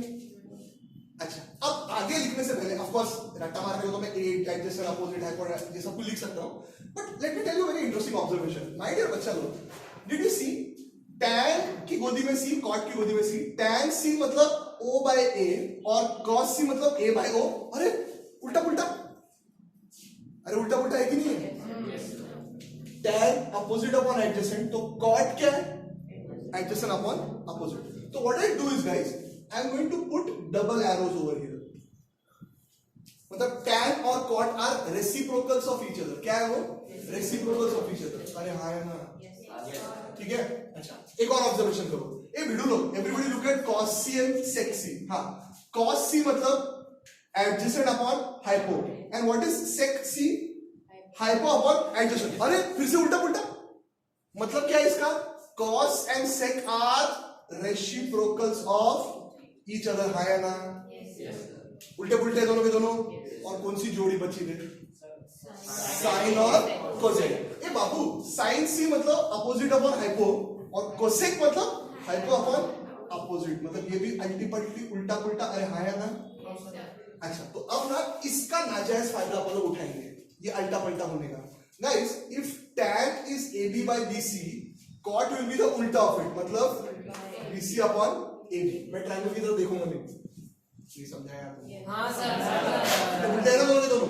अच्छा अब आगे लिखने से पहले ऑफ कोर्स रट्टा मारने को तो मैं एडजेसेंट, अपोजिट, हाइपोटेनस ये सब कुछ लिख सकता हूं, but let me tell you very interesting observation my dear बच्चा लोग। डिड यू सी tan की गोदी में C, cot की गोदी में C, tan C मतलब O by A और cos C मतलब A by O। अरे उल्टा पुल्टा, अरे उल्टा पुल्टा है कि नहीं है? tan अपोजिट अपॉन एडजेसेंट, तो cot क्या है? Adjacent upon opposite. तो what I do is guys, I am going to put double arrows over here. मतलब tan और cot are reciprocals of each other. क्या है वो? Reciprocals of each other. अरे हाँ है ना? ठीक है। अच्छा एक और ऑब्जर्वेशन करो, ए वीडियो लो, everybody look at cos C and sec C। हाँ, cos C मतलब adjacent upon hypo, and what is sec C? Hypo upon adjacent. अरे फिर से उल्टा पुल्टा, मतलब क्या है इसका? cos and sec are reciprocals of each other. हाँ या ना? उल्टे पुल्टे दोनों के दोनों। और कौन सी जोड़ी बची थे? साइन और कोसेक। ए बाबू साइन C मतलब अपोजिट अपॉन हाइपो, और कोसेक मतलब हाइपो अपॉन अपोजिट, मतलब ये भी अल्टी पल्टी उल्टा पुल्टा। अरे हाँ या ना? अच्छा, तो अब ना इसका नाजायज फायदा अपन लोग उठाएंगे, ये अल्टा पल्टा होने का। Guys, if tan is AB by BC, cot will be the उल्टा ऑफ इट, मतलब BC अपॉन AB। मैं ट्रायंगल की तरफ देखूंगा नहीं, ये समझाया आपने? हाँ सर। उल्टा है ना दोनों के दोनों,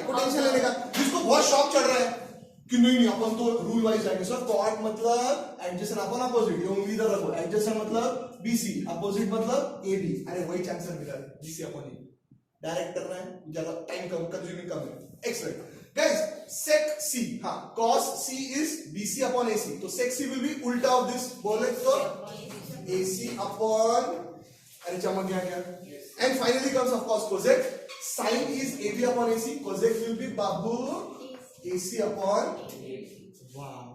को टेंशन लेने का। जिसको बहुत शौक चढ़ रहा है कि नहीं अपन तो रूल वाइज जाएंगे सर, कॉट मतलब एडजेसेंट अपॉन अपोजिट, ये उंगली इधर रखो, एडजेसेंट मतलब BC, अपोजिट मतलब AB। अरे वही आंसर मिला है, BC अपॉन AB। डायरेक्ट करना है, ज्यादा टाइम कम, कंज्यूमिंग कम है। एक्सलेंट गाइस, sec C, हाँ, cos C is BC upon AC, तो sec C will be उल्टा ऑफ दिस, बोले तो AC upon, अरे चमक गया क्या? And finally comes of course cosec, sin is AB upon AC, cosec will be Babu AC upon, वाव।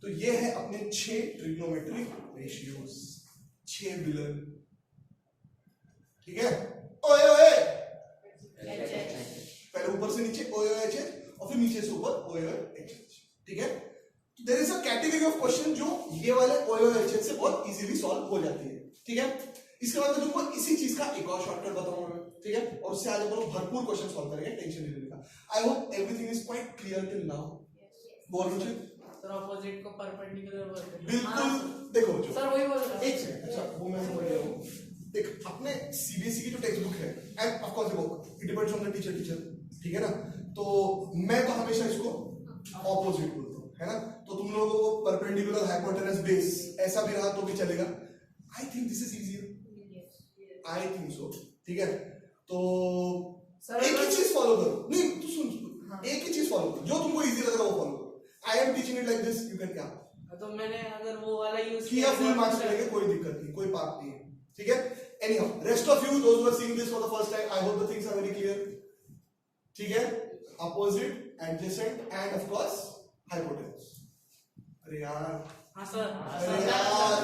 तो ये है अपने 6 ट्रिग्नोमेट्रिक रेशियोज, 6 विलन। ठीक है? ओए ओए, पहले ऊपर से नीचे OAH और फिर नीचे से ऊपर OAH। ठीक है? There is a category of question जो ये वाले OAH से बहुत इजीली सॉल्व हो जाती है। ठीक है? इसके बाद मैं तुमको इसी चीज का एक और शॉर्टकट बताऊंगा मैं। ठीक है? और उससे आगे हम भरपूर क्वेश्चन सॉल्व करेंगे, टेंशन नहीं लेने का। I hope everything is quite clear till now. बोल मुझे सर, ऑपोजिट को परपेंडिकुलर बोलते हैं। बिल्कुल। देखो जो सर वही बोल रहा एक सेकंड, अच्छा वो मैं समझ गया हूं। देख, अपने सीबीएसई की जो टेक्स्ट बुक है, एंड ऑफ कोर्स देखो it depends on the teacher, ठीक है ना? तो मैं तो हमेशा इसको ऑपोजिट बोलता हूं, है ना? तो तुम लोगों को परपेंडिकुलर हाइपोटेनस बेस ऐसा भी रहा तो भी चलेगा। I think this is easier, I think so. ठीक है? तो एक ही चीज फॉलो करो, नहीं तू सुन, एक ही चीज फॉलो करो, जो तुमको इजी लग रहा है वो फॉलो करो। I am teaching it like this, you can क्या, तो मैंने अगर वो वाला यूज किया फुल मार्क्स मिलेंगे, कोई दिक्कत नहीं, कोई पाप नहीं है। ठीक है? Anyhow, rest of you, those who are seeing this for the first time, I hope the things are very clear. ठीक है? Opposite, adjacent, and of course, hypotenuse. अरे यार, हाँ सर, अरे यार,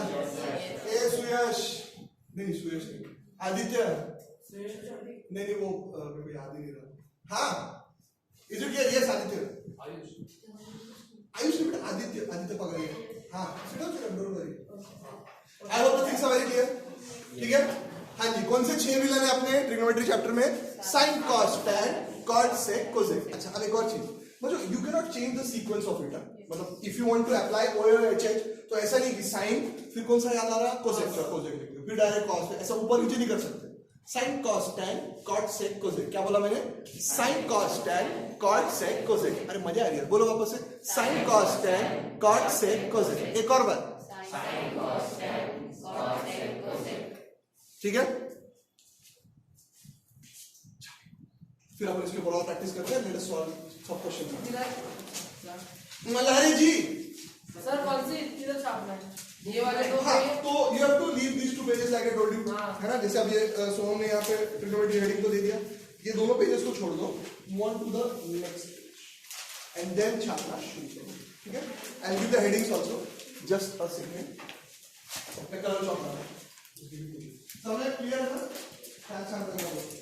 ए सुयश, नहीं सुयश नहीं, आदित्य, नहीं नहीं वो मेरे को याद ही नहीं रहा। हाँ, is it yes Aditya? Ayush नहीं बेटा, आदित्य पकड़िए। हाँ, sit down, don't worry. I hope the things are very clear. ठीक है? हाँ जी, कौन से 6 विलन है अपने ट्रिग्नोमेट्री चैप्टर में? Sine, cos, tan, cot, sec, cosec. अच्छा, अब एक और चीज, मतलब you can not change the sequence of it. मतलब if you want to apply OAOH, तो ऐसा नहीं कि साइन फिर कौन सा याद आ रहा, कोसेक, कोसेक लिख लो, फिर डायरेक्ट कॉस, ऐसा ऊपर नीचे नहीं कर सकते। Sign, cos, tan, cot, sec, cosec. क्या बोला मैंने? Sign, cos, tan, cot, sec, cosec. अरे मजा आ रही है, बोलो वापस से, sign, cos, tan, cot, sec, cosec. एक और बार, ठीक है? फिर अपन इसके ऊपर और प्रैक्टिस करते हैं। लेट अस सॉल्व सब क्वेश्चन। मल्हारी जी, सर कौन सी किधर छापना है? ये वाले दो? हाँ, तो you have to leave these 2 pages like I told you, हाँ। है ना? जैसे अब ये सोनम ने यहाँ पे ट्रिग्नोमेट्री हेडिंग तो दे दिया, ये दोनों पेजेस को छोड़ दो, move on to the next page and then छापना शुरू करो। ठीक है? I will give the headings also, just a second. मैं कलर चॉक कर रहा हूं, समझ क्लियर है ना? ख्याल से करना होगा।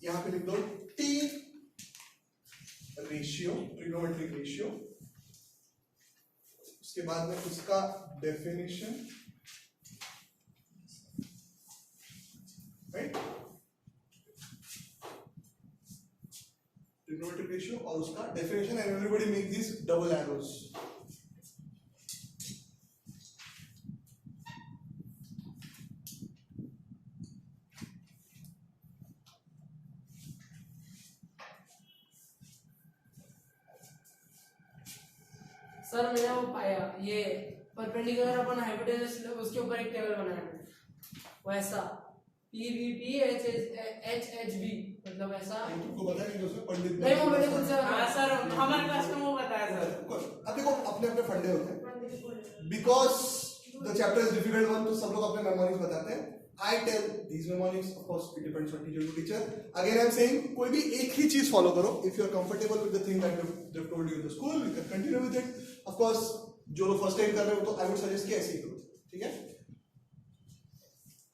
यहां पे लिख दो T रेशियो, ट्रिग्नोमेट्रिक रेशियो। उसके बाद में उसका डेफिनेशन, राइट? ट्रिग्नोमेट्रिक रेशियो और उसका definition, and everybody make this double arrows. Sir मैंने वो पाया, ये परपेंडिकुलर अपन हाइपोटेनस उसके ऊपर एक टेबल बनाया वैसा PVP HHB मतलब ऐसा। तुमको पता है कि उसमें पंडित नहीं वो मैंने खुद से हाँ सर हमारे क्लास में वो बताया सर। अब देखो अपने अपने फंडे होते हैं because the chapter is difficult one, तो सब लोग अपने मेमोरीज बताते हैं। I tell these mnemonics, of course it depends on teacher to teacher. Again I'm saying कोई भी एक ही चीज फॉलो करो। If you are comfortable with the thing that they've told you in the school, you can continue with it. Of course जो लोग first time कर रहे हो तो I would suggest कि ऐसे ही करो, ठीक है।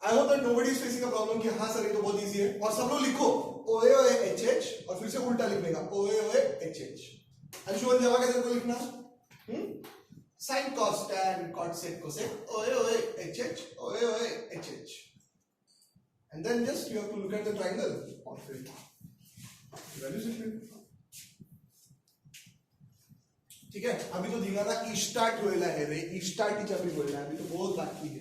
I hope that nobody is facing a problem कि हाँ सर ये तो बहुत easy है, और सब लोग लिखो ओए ओए HH और फिर से उल्टा लिखने का ओए ओए HH। अंशुमन जवा कैसे को लिखना? Sin cos tan cot sec cosec oe oe HH oe oe HH, and then just you have to look at the triangle of it. Values it. ठीक है, अभी तो दिखा था ई स्टार्ट होएला है रे, ई स्टार्ट ही चल रही होएला है, अभी तो बहुत बाकी है।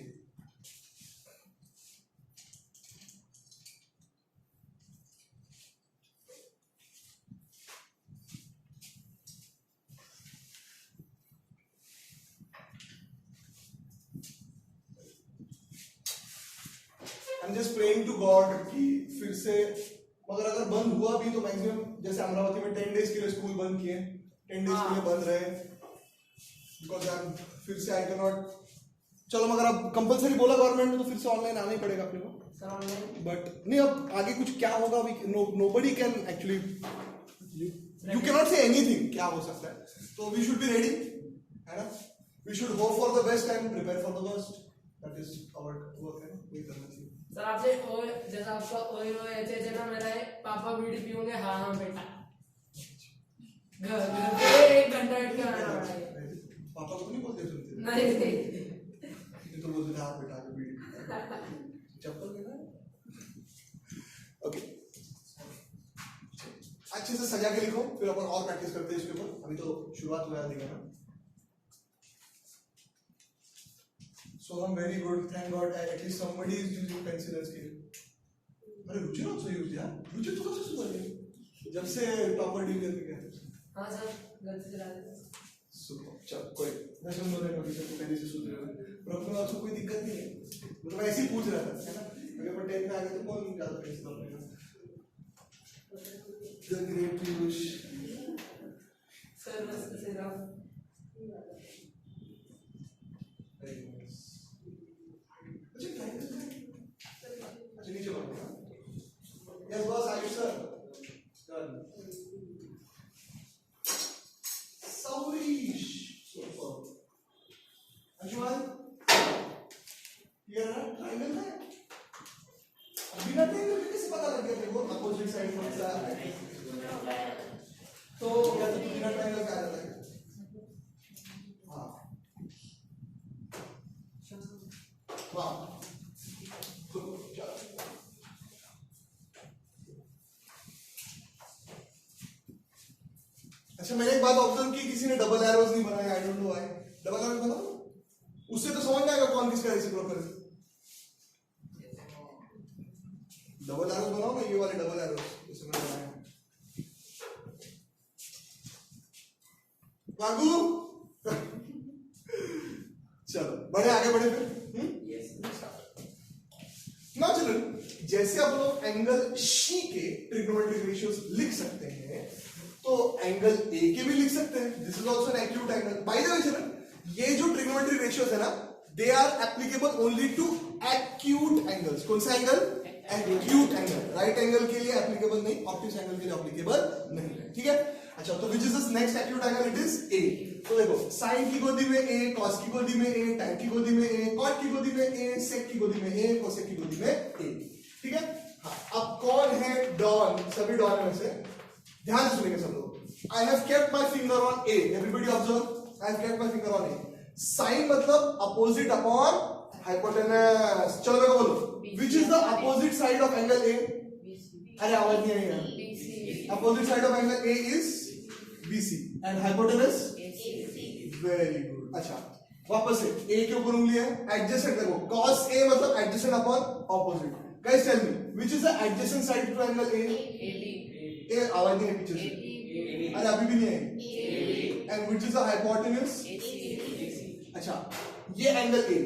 I'm just praying to God कि फिर से, मगर अगर बंद हुआ भी तो मैक्सिमम जैसे अमरावती में 10 डेज के लिए स्कूल बंद किए, 10 डेज के लिए बंद रहे, बिकॉज फिर से आई कैन नॉट। चलो मगर अब कंपलसरी बोला गवर्नमेंट ने तो फिर से ऑनलाइन आना ही पड़ेगा अपने को, बट नहीं अब आगे कुछ क्या होगा nobody can actually, you can not say anything क्या हो सकता है, तो वी शुड बी रेडी, है ना। We should hope for the best and prepare for the worst, that is our work, है ना, वही करना चाहिए। सर आपसे ओए जैसा आपका ओए ओए HH है ना, मेरा है पापा बीड़ी पीऊंगे हाँ हाँ बेटा, घर पे 1 घंटा बैठ के आना पड़ा है। पापा को नहीं बोलते सुनते? नहीं ये तो बोलते हाँ बेटा आगे बीड़ी चप्पल देना। ओके अच्छे से सजा के लिखो, फिर अपन और प्रैक्टिस करते हैं इसके ऊपर, अभी तो शुरुआत हुआ है ना। So I'm very good, thank God. At least somebody is using pencil and scale. अरे रुचि also used यार, रुचि तो कब से सुधर गई? जब से टॉपर डिवीजन में गया। हाँ सर गलती से डाल दिया। सुपर, चल कोई मैं समझ रहा हूँ कि तो पहले से सुधर रहा है, पर अपने आप को कोई दिक्कत नहीं है, मतलब ऐसे ही पूछ रहा था, है ना। अगर अपन 10 में आ गए तो कौन ज्यादा पेंसिल पकड़ेगा? The great Piyush। सर बस ऐसे रहा। अच्छा नीचे बढ़ो। Yes boss, Ayush sir. Done. Saurish. Super. Anjuman. Here है triangle है। बिना triangle के कैसे पता लग गया तेरे को opposite side कौन सा है? तो क्या तो बिना triangle का आ जाता है? हाँ। वाह। अच्छा मैंने एक बात ऑब्जर्व की, किसी ने डबल एरोज नहीं बनाया, I don't know why. Double arrows बनाओ, उससे तो समझ जाएगा कौन किसका रेसिप्रोकल है। डबल एरोज बनाओ ना, ये वाले डबल एरोज जैसे मैंने बनाया। वागू चलो बढ़े आगे बढ़े फिर। ना चलो जैसे आप लोग एंगल शी के ट्रिग्नोमेट्रिक रेशियोज लिख सकते हैं, तो एंगल ए के भी लिख सकते हैं। This is also an acute angle. By the way children, ये जो ट्रिग्नोमेट्रिक रेशियोज है ना, they are applicable only to acute angles. कौन सा angle? Acute angle. Right angle के लिए एप्लीकेबल नहीं, ऑब्ट्यूस एंगल के लिए एप्लीकेबल नहीं, ठीक है। अच्छा तो विच is the next acute angle? It is a. तो देखो साइन की गोदी में ए, कॉस की गोदी में ए, टैन की गोदी में ए, कॉट की गोदी में ए, सेक की गोदी में ए, कोसेक की गोदी में ए, ठीक है। हाँ, अब कौन है डॉन? सभी डॉन में से ध्यान से सुनेंगे सब लोग। I have kept my finger on A. Everybody observe. I have kept my finger on A. Sin मतलब opposite upon hypotenuse. चलो मेरे को बोलो. Which is the opposite side of angle A? अरे आवाज नहीं आई यार. Opposite side of angle A is BC and hypotenuse? Very good. अच्छा वापस से A के ऊपर उंगली है. Adjacent देखो. Cos A मतलब adjacent upon opposite. Guys tell me, which is the adjacent side to angle A? A आवाज नहीं है पीछे से. अरे अभी भी नहीं है. And which is the hypotenuse? अच्छा ये एंगल ए,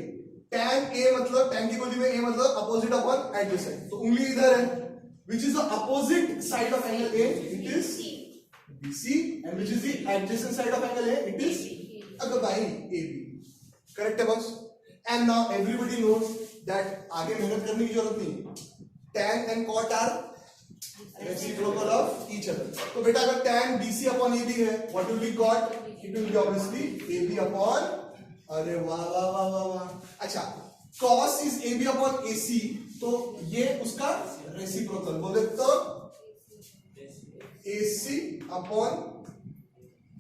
tan ए मतलब tan की गोली में ए मतलब अपोजिट अपॉन एडजेसेंट, तो उंगली इधर है, which is the opposite side of angle A, it is BC, and which is the adjacent side of angle A, it is by AB. Correct है बस? And now everybody knows that आगे मेहनत करने की जरूरत नहीं, tan and cot are reciprocal of each other. तो बेटा अगर tan BC upon AB है, what will be cot? It will be obviously AB upon, अरे वाह वाह वाह वाह वाह, अच्छा cos is AB upon AC, तो ये उसका रेसिप्रोकल बोले तो AC upon,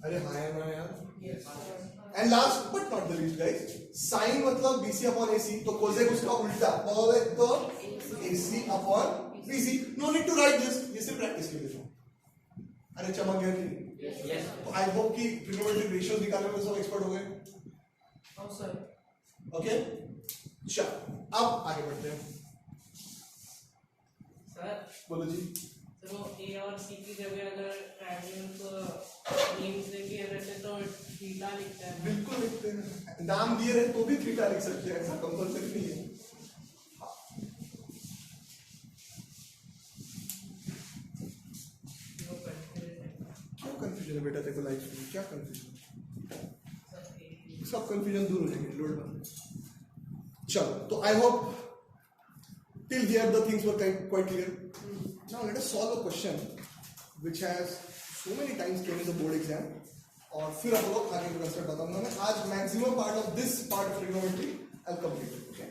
अरे हाँ है ना यार, and last but not the least guys, sine मतलब BC upon AC, तो कोसेक उसका उल्टा बोले तो AC upon BC. No need to write this, ये सिर्फ प्रैक्टिस के लिए। अरे चमक गया कि तो आई होप कि ट्रिग्नोमेट्रिक रेशियोज निकालने में सब एक्सपर्ट हो गए। ओके चलो अब आगे बढ़ते हैं। सर बोलो जी। तो ए और सी की जगह अगर ट्रायंगल को नेम्स देंगे वैसे तो थीटा लिखता है। बिल्कुल लिखते हैं, नाम दिए रहे तो भी थीटा लिख सकते हैं, ऐसा कंपल्सरी नहीं है। क्यों कंफ्यूजन है बेटा तेरे को लाइफ में, क्या कंफ्यूजन? सब कंफ्यूजन दूर हो जाएंगे, लोड मत। चलो तो I hope till here the things were quite clear. Now let us solve a question which has so many times came in the board exam, और फिर आप लोग आगे का कंसेप्ट बताऊंगा मैं। आज maximum part of this part of trigonometry I'll complete it. Okay.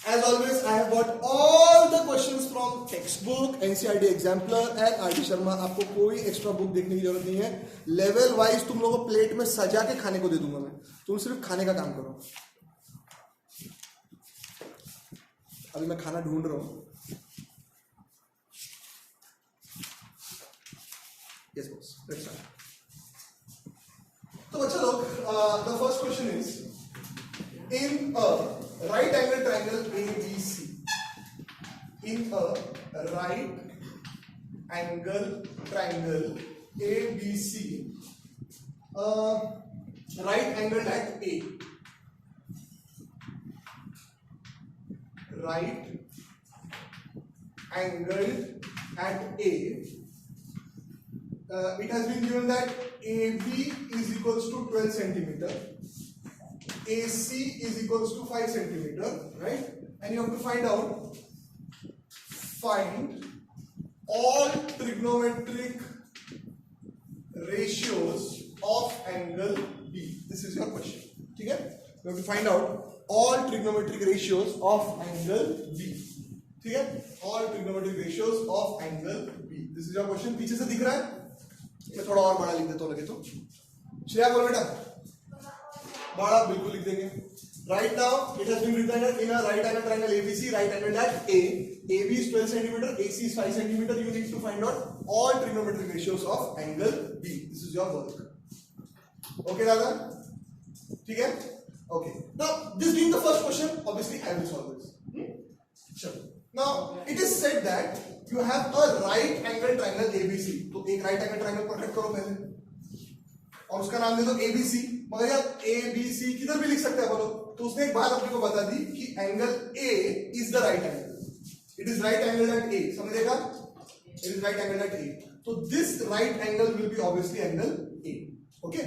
As always, I have got all the questions from textbook, NCERT exemplar and RD Sharma. आपको कोई एक्स्ट्रा बुक देखने की जरूरत नहीं है। लेवल वाइज तुम लोगों को प्लेट में सजा के खाने को दे दूंगा मैं, तुम सिर्फ खाने का काम करो। अभी मैं खाना ढूंढ रहा हूं। Yes boss, let's start. तो बच्चा लोग, the first question is in a right angle triangle ABC, in a right angle triangle ABC, right angled at A, right angled at A, it has been given that AB is equals to 12 centimeter, AC is equals to 5 centimeter, right? And you have to find all trigonometric ratios of angle B. This is your question. ठीक है? You have to find out all trigonometric ratios of angle B. ठीक है? All trigonometric ratios of angle B. This is your question. पीछे से दिख रहा है? मैं थोड़ा और बड़ा लिख देता हूँ लगे तो। श्रेया बोल बेटा। बड़ा बिल्कुल लिख देंगे। Right now, it has been written in a right angle triangle ABC, right angle at A. AB is 12 centimeter, AC is 5 centimeter. You need to find out all trigonometric ratios of angle B. This is your work. Okay, Dada? ठीक है? Okay. Now, this being the first question, obviously I will solve this. Sure. Now, it is said that you have a right angle triangle ABC. तो एक right angle triangle protect करो पहले, और उसका नाम दे दो ABC. मगर यार ABC किधर भी लिख सकते हैं बोलो, तो उसने एक बात अपने को बता दी कि angle A is the right angle, it is right angle at A, समझेगा? It is right angle at A, तो this right angle will be obviously angle A. Okay,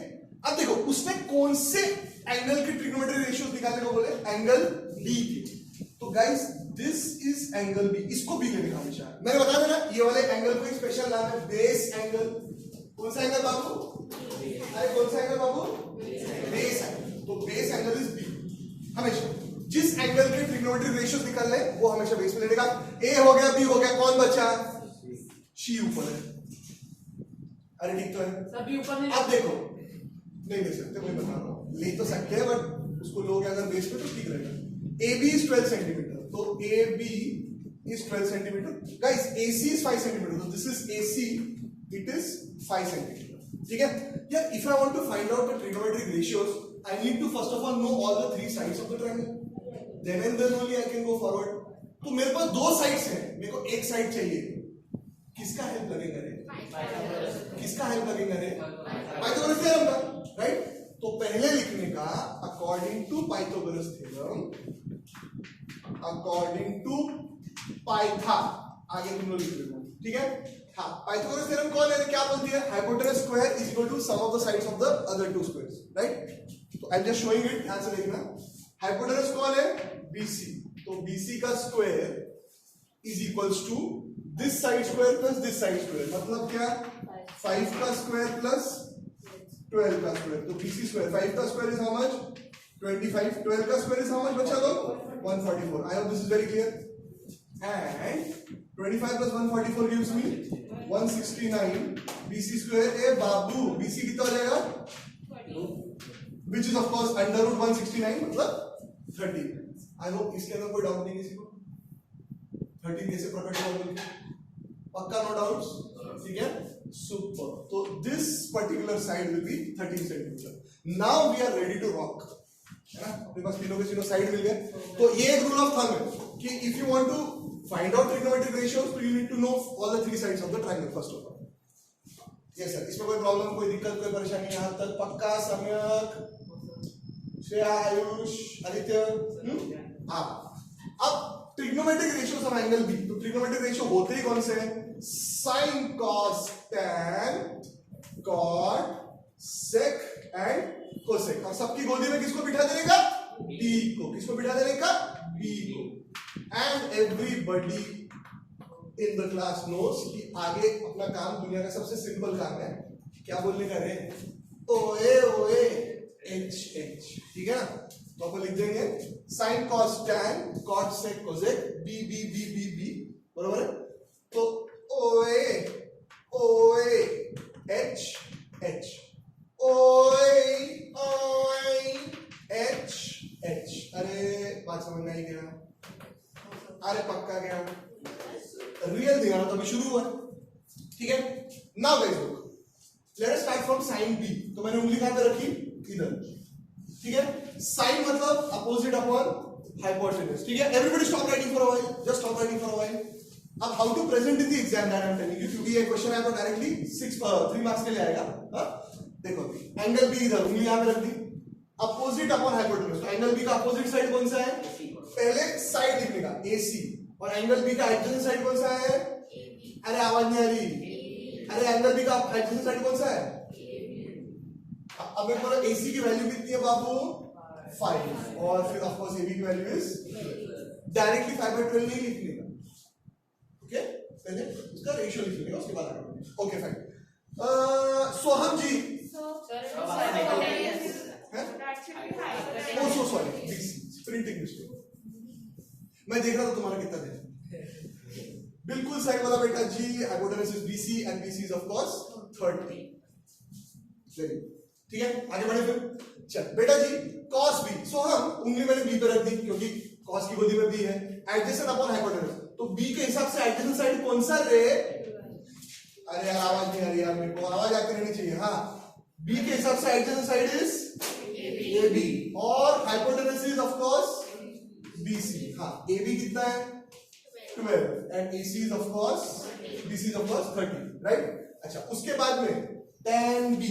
अब देखो उसने कौन से एंगल के ट्रिग्नोमेट्रिक रेशियोज निकालने को बोले? एंगल B के। तो guys this is angle B, इसको B लेने का हमेशा। मैंने बता देना ये वाले एंगल को एक स्पेशल नाम है बेस एंगल। कौन सा एंगल बाबू? अरे कौन सा एंगल बाबू? Base angle. तो बेस एंगल इज B हमेशा। जिस एंगल के ट्रिग्नोमेट्रिक रेशियोज निकालने वो हमेशा बेस में लेने का। A हो गया, B हो गया, कौन बचा? C ऊपर है। अरे ठीक तो है, सभी ऊपर नहीं। अब देखो नहीं ले सकते, मैं बता रहा हूँ, ले तो सकते हैं बट उसको लोग अगर बेस पे तो ठीक रहेगा। AB is 12 centimeter, तो AB is 12 centimeter. Guys, AC is 5 centimeter, so this is AC, it is 5 centimeter. ठीक है? Yeah, if I want to find out the trigonometric ratios, I need to first of all know all the three sides of the triangle. Then and then only I can go forward. तो मेरे पास दो sides हैं, मेरे को एक side चाहिए। किसका help लगेगा रे? किसका हेल्प लगेगा रे? पाइथागोरस थ्योरम का, राइट? तो पहले लिखने का according to Pythagoras theorem, according to पाइथा, आगे तुम लोग लिख लेना, ठीक है। हाँ, पाइथागोरस थ्योरम कौन है, क्या बोलती है, hypotenuse square is equal to sum of the sides of the other two squares, right. तो I am just showing it, ध्यान से देखना। हाइपोटेनस कौन है, BC, तो BC का square is equals to this side square plus this side square, मतलब क्या, 5 का स्क्वायर प्लस 12 का स्क्वायर, तो BC स्क्वायर, 5 का स्क्वायर इज हाउ मच, 25, 12 का स्क्वायर इज हाउ मच बच्चा लोग, 144। I hope this is very clear. And 25 plus 144 gives me 169 BC square। A Babu, BC कितना हो जाएगा, which is of course under root 169 मतलब 30। I hope इसके अंदर कोई डाउट नहीं किसी को, 30 कैसे प्रकट होगा, पक्का नो डाउट्स, ठीक है, सुपर। तो this particular side will be 13 centimetre. Now we are ready to rock, है ना, अपने पास तीनों के तीनों साइड मिल गए। तो ये एक रूल ऑफ थंब है कि if you want to find out trigonometric ratios, so you need to know all the three sides of the triangle first of all. Yes sir, इसमें कोई प्रॉब्लम, कोई दिक्कत, कोई परेशानी यहाँ तक पक्का, सम्यक, श्रेया, आयुष, आदित्य, हाँ। अब trigonometric ratios of angle B, तो ट्रिग्नोमेट्रिक रेशियो होते ही कौन से हैं, sine, cos, tan, cot, sec and cosec. और सबकी गोदी में किसको बिठा देने का, बी को, किसको बिठा देने का, बी को। And everybody in the class knows कि आगे अपना काम दुनिया का सबसे सिंपल काम है, क्या बोलने का रे, ओए ओए एच एच, ठीक है ना। तो अपन लिख देंगे sine cos tan cot sec cosec B B B B B, बरोबर है। तो ओए ओए एच एच, ओए ओए एच एच। अरे बात समझ में आई क्या, अरे पक्का गया, रियल दिखाना तो अभी शुरू हुआ, ठीक है। Now guys look, let us start from sine B. तो मैंने उंगली कहां पे रखी, इधर, ठीक है। साइन मतलब अपोजिट अपॉन हाइपोटेनस, ठीक है। Everybody stop writing for a while, just stop writing for a while. अब how to present in the exam, that I am telling you, क्योंकि ये क्वेश्चन है तो डायरेक्टली 3 मार्क्स के लिए आएगा। हां देखो, एंगल बी इधर, उंगली यहां पे रख दी, अपोजिट अपॉन हाइपोटेनस। तो एंगल बी का अपोजिट साइड कौन सा है, पहले साइड लिखने का AC, और एंगल बी का एडजेसेंट साइड कौन सा है, अरे आवाज नहीं आ रही, अरे एंगल बी का एडजेसेंट साइड कौन सा है, अब मेरे को AC की वैल्यू कितनी है बाबू, 5, और फिर ऑफ कोर्स AB की वैल्यू इज, डायरेक्टली 5/12 नहीं लिखने का, ओके, पहले उसका रेशियो लिखने का, उसके बाद आगे, ओके फाइन। सोहम जी, ओ सो सॉरी, प्रिंटिंग मिस्टेक, मैं देख रहा था तुम्हारा कितना है, बिल्कुल सही वाला बेटा जी। Hypotenuse is BC and BC is of course 30, very, ठीक है। आगे बढ़े फिर, चल बेटा जी, cos B। सो हम उंगली मैंने B पे रख दी क्योंकि cos की गोदी में B है, एडजेसेंट अपॉन हाइपोटेनस, तो B के हिसाब से एडजेसेंट साइड कौन सा रे, अरे यार आवाज नहीं आ रही यार, मेरे को आवाज आती रहनी चाहिए। हाँ, B के हिसाब से एडजेसेंट साइड इज AB, और hypotenuse is of course BC। हाँ, AB कितना है 12 and AC is of course, BC is of course 30, right. अच्छा, उसके बाद में tan B,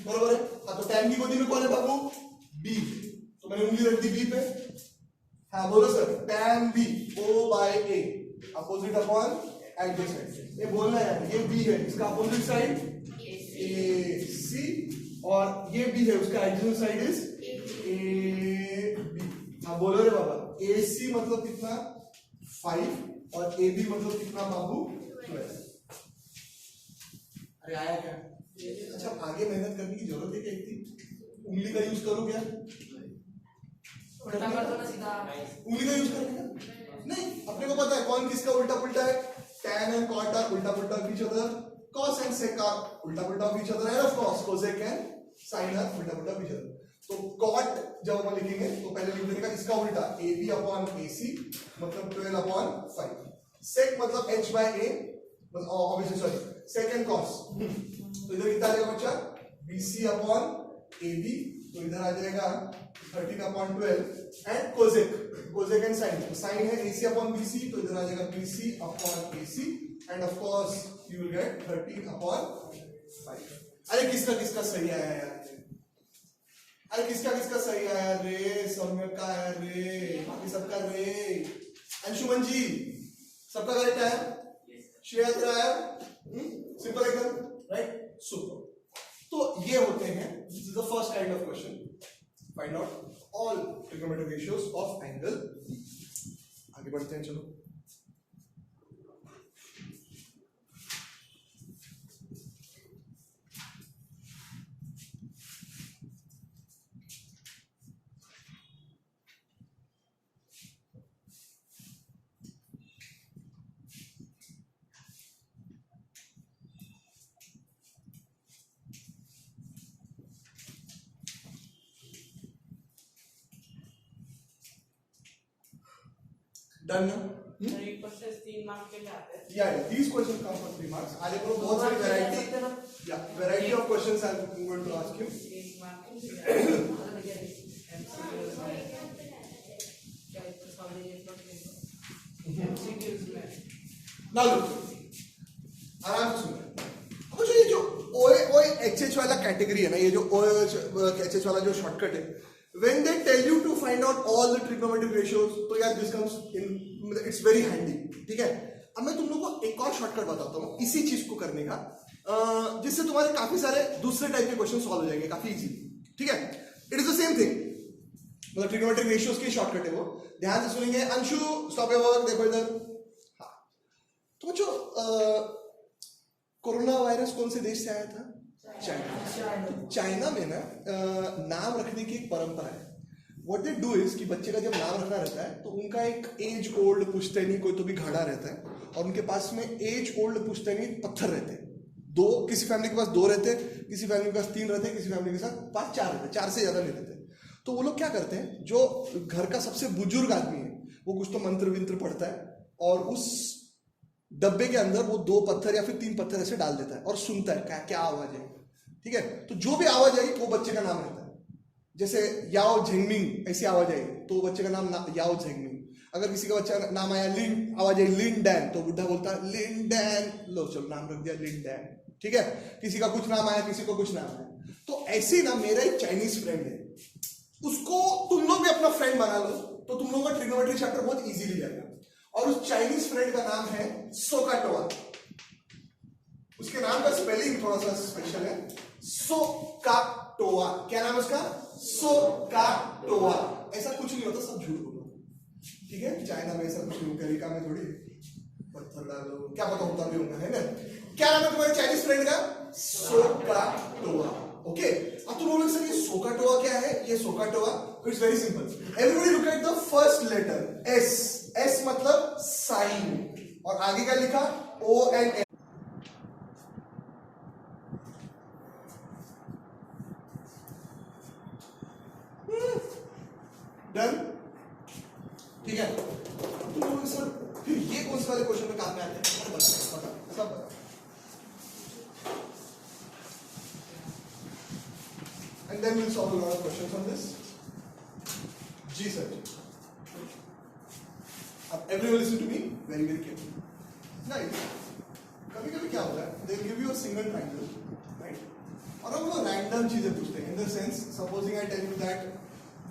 बरोबर है। हाँ, तो tan B गोदी में कौन है बाबू, B, तो मैंने उंगली रख दी B पे। हाँ बोलो sir, tan B O/A, opposite upon adjacent. ये बोलना है, ये B है, इसका अपोजिट साइड AC, और ये B है, उसका एडजेसेंट साइड इज AB। हाँ बोलो रे बाबा, AC मतलब कितना 5, और AB मतलब कितना बाबू 12। अरे आया क्या, अच्छा आगे मेहनत करने की जरूरत है क्या, इतनी उंगली का यूज करो क्या, उल्टा कर दो ना सीधा, उंगली का यूज करने का नहीं, अपने को पता है कौन किसका उल्टा पुल्टा है, tan and cot are उल्टा पुल्टा of each other, cos and sec are उल्टा पुल्टा of each other, and of course cosec and sin are उल्टा पुल्टा of each other। तो cot जब हम लिखेंगे तो पहले लिख देने का इसका उल्टा AB अपॉन AC, मतलब 12 अपॉन 5, sec मतलब H/A, obviously sorry sec and cos, तो इधर कितना आ जाएगा बच्चा BC अपॉन AB, तो इधर आ जाएगा 13 upon 12, and cosec and sine, तो साइन है AC अपॉन BC, तो इधर आ जाएगा BC upon AC, and of course you will get 13 upon 5। अरे किसका किसका सही आया यार, अरे किसका किसका सही आया रे? सम्यक का आया रे, बाकी सबका रे। अंशुमन जी सबका करेक्ट आया, श्रेया तेरा आया, सिंपल एकदम, राइट, सुपर। तो ये होते हैं, this is the first kind of question, find out all trigonometric ratios of angle. आगे बढ़ते हैं, चलो। डन ना? तो एक क्वेश्चन 3 मार्क के लिए आते हैं। Yeah, these questions come for 3 marks. आगे बोलो, बहुत सारी वैरायटी, या variety of questions I am going to ask you. 1 mark के लिए आते हैं। MCQs में नाउ लुक, आराम से सुनो। अब जो ये जो OH वाला कैटेगरी है ना, ये जो OH वाला जो शॉर्टकट है, when they tell you to find out all the trigonometric ratios, तो यार this comes in, it's very handy, ठीक है। अब मैं तुम लोगों को एक और शॉर्टकट बताता हूँ इसी चीज को करने का, जिससे तुम्हारे काफी सारे दूसरे टाइप के क्वेश्चन सॉल्व हो जाएंगे काफी इजी, ठीक है। It is the same thing, मतलब ट्रिग्नोमेट्रिक रेशियोज की शॉर्टकट है वो। ध्यान से सुनेंगे। अंशु स्टॉप योर वर्क, देखो इधर। हाँ, तो बच्चों, कोरोना वायरस कौन से देश से आया था? चाइना। चाइना में ना नाम रखने की एक परंपरा है। व्हाट दे डू इज कि बच्चे का जब नाम रखना रहता है तो उनका एक एज ओल्ड पुश्तैनी कोई तो भी घड़ा रहता है, और उनके पास में एज ओल्ड पुश्तैनी पत्थर रहते हैं। दो, किसी फैमिली के पास 2 रहते हैं, किसी फैमिली के पास 3 रहते हैं, किसी फैमिली के पास 4 रहते हैं, 4 से ज्यादा नहीं रहते। तो वो लोग क्या करते हैं, जो घर का सबसे बुजुर्ग आदमी है वो कुछ तो मंत्र विंत्र पढ़ता है, और उस डब्बे के अंदर वो 2 पत्थर या फिर 3 पत्थर ऐसे डाल देता है और सुनता है क्या आवाज है, ठीक है। तो जो भी आवाज आई वो बच्चे का नाम रहता है। जैसे याओ झेंगमिंग ऐसी आवाज आई तो बच्चे का नाम याओ झेंगमिंग। अगर किसी का बच्चा नाम आया लिन, आवाज आई लिन डैन, तो बुढ़ा बोलता है लिन डैन, लो चलो नाम रख दिया लिन डैन, ठीक है। किसी का कुछ नाम आया, किसी को कुछ नाम आया। तो ऐसे ना मेरा एक चाइनीज फ्रेंड है, उसको तुम लोग भी अपना फ्रेंड बना लो तो तुम लोगों का ट्रिग्नोमेट्री चैप्टर बहुत इजीली जाएगा। और उस चाइनीज फ्रेंड का नाम है सोकाटोआ। उसके नाम का स्पेलिंग थोड़ा सा स्पेशल है, सोकाटोआ। क्या नाम है उसका? सोकाटोआ। ऐसा कुछ नहीं होता, सब झूठ बोलो, ठीक है। चाइना में ऐसा कुछ नहीं, अमेरिका में थोड़ी पत्थर डालो, क्या पता होता भी होगा, है ना। क्या नाम है तुम्हारे चाइनीज फ्रेंड का? SOHCAHTOA, okay. अब तुम बोलोगे सर ये सोकाटोआ क्या है? ये SOHCAHTOA, it's very simple. Everybody look at the first letter S. S मतलब साइन, और आगे क्या लिखा? O and N। डन, ठीक है। तो सर फिर ये कौन से वाले क्वेश्चन में काम में आते हैं? बता सब बता। And then we'll solve a lot of questions on this. जी सर। अब everyone listen to me very very carefully. Guys, कभी-कभी क्या होता है? They will give you a single triangle, right? और हम लोग random चीजें पूछते हैं. In the sense, supposing I tell you that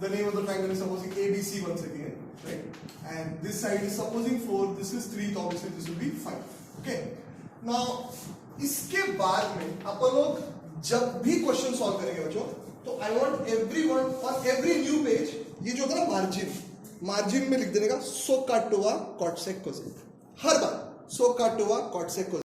the name of the triangle is supposing ABC once again, right? And this side is supposing 4, this is 3, so obviously this will be 5. Okay? Now, इसके बाद में अपन लोग जब भी question solve करेंगे बच्चों, तो I want everyone on every new page, ये जो होता है ना मार्जिन में लिख देने का सोकाटोआ कॉट सेक कोसेक, हर बार सोकाटोआ कॉट सेक कोसेक।